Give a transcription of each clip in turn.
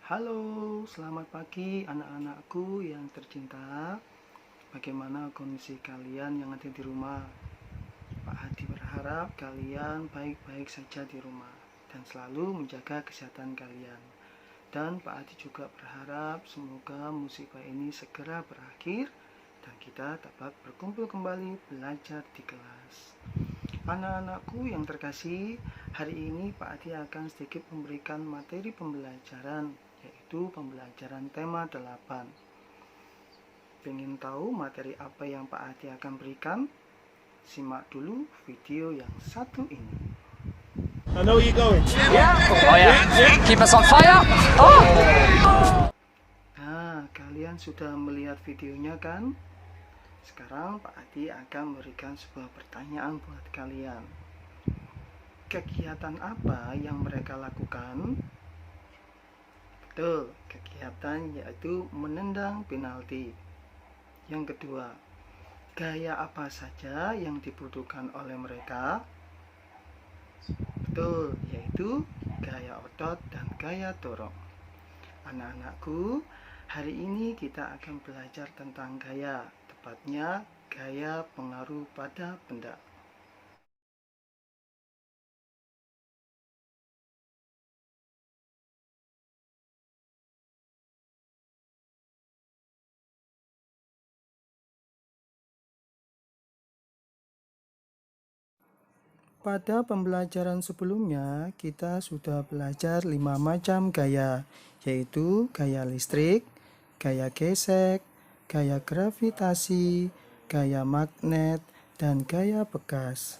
Halo, selamat pagi anak-anakku yang tercinta. Bagaimana kondisi kalian yang ada di rumah? Pak Hadi berharap kalian baik-baik saja di rumah dan selalu menjaga kesehatan kalian. Dan Pak Hadi juga berharap semoga musibah ini segera berakhir dan kita dapat berkumpul kembali belajar di kelas. Anak-anakku yang terkasih, hari ini Pak Adi akan sedikit memberikan materi pembelajaran, yaitu pembelajaran tema 8. Pengen tahu materi apa yang Pak Adi akan berikan? Simak dulu video yang satu ini. I know where you're going. Yeah. Oh yeah. Keep us on fire. Oh. Nah, kalian sudah melihat videonya kan? Sekarang Pak Adi akan memberikan sebuah pertanyaan buat kalian. Kegiatan apa yang mereka lakukan? Betul, kegiatan yaitu menendang penalti. Yang kedua, gaya apa saja yang dibutuhkan oleh mereka? Betul, yaitu gaya otot dan gaya dorong. Anak-anakku, hari ini kita akan belajar tentang gaya, tepatnya gaya pengaruh pada benda. Pada pembelajaran sebelumnya, kita sudah belajar 5 macam gaya, yaitu gaya listrik, gaya gesek, gaya gravitasi, gaya magnet, dan gaya bekas.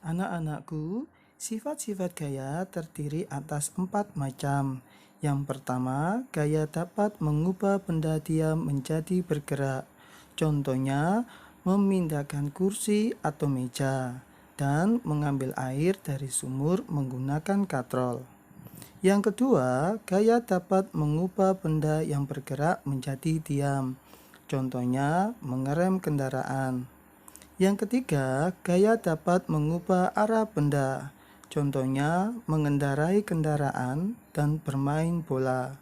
Anak-anakku, sifat-sifat gaya terdiri atas 4 macam. Yang pertama, gaya dapat mengubah benda diam menjadi bergerak. Contohnya, memindahkan kursi atau meja dan mengambil air dari sumur menggunakan katrol. Yang kedua, gaya dapat mengubah benda yang bergerak menjadi diam. Contohnya, mengerem kendaraan. Yang ketiga, gaya dapat mengubah arah benda. Contohnya, mengendarai kendaraan dan bermain bola.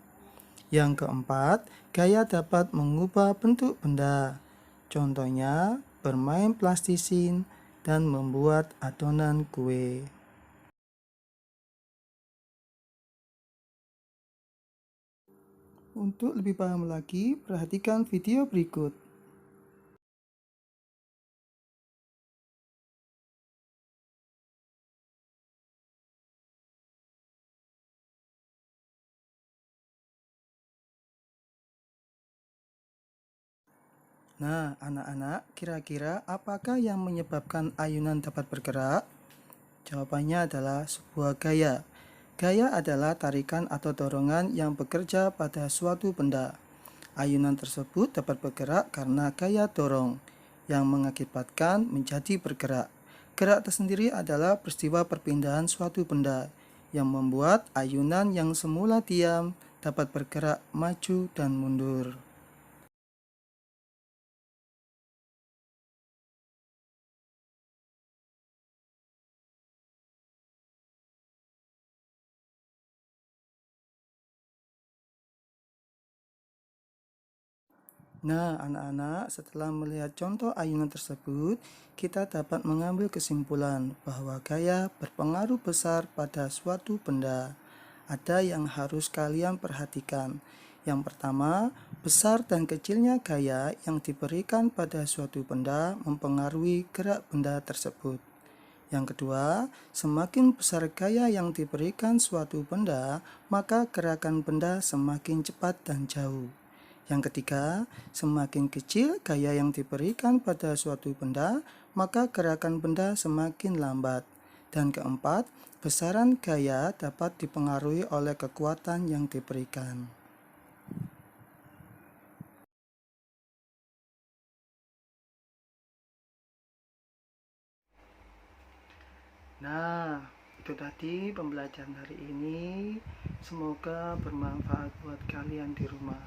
Yang keempat, gaya dapat mengubah bentuk benda. Contohnya, bermain plastisin dan membuat adonan kue. Untuk lebih paham lagi, perhatikan video berikut. Nah, anak-anak, kira-kira apakah yang menyebabkan ayunan dapat bergerak? Jawabannya adalah sebuah gaya. Gaya adalah tarikan atau dorongan yang bekerja pada suatu benda. Ayunan tersebut dapat bergerak karena gaya dorong yang mengakibatkan menjadi bergerak. Gerak tersendiri adalah peristiwa perpindahan suatu benda yang membuat ayunan yang semula diam dapat bergerak maju dan mundur. Nah, anak-anak, setelah melihat contoh ayunan tersebut, kita dapat mengambil kesimpulan bahwa gaya berpengaruh besar pada suatu benda. Ada yang harus kalian perhatikan. Yang pertama, besar dan kecilnya gaya yang diberikan pada suatu benda mempengaruhi gerak benda tersebut. Yang kedua, semakin besar gaya yang diberikan suatu benda, maka gerakan benda semakin cepat dan jauh. Yang ketiga, semakin kecil gaya yang diberikan pada suatu benda, maka gerakan benda semakin lambat. Dan keempat, besaran gaya dapat dipengaruhi oleh kekuatan yang diberikan. Nah, itu Itu tadi pembelajaran hari ini. Semoga bermanfaat buat kalian di rumah.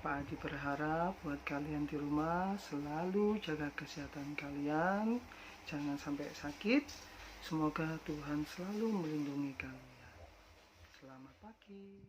Pak Adi berharap buat kalian di rumah selalu jaga kesehatan kalian, jangan sampai sakit. Semoga Tuhan selalu melindungi kalian. Selamat pagi.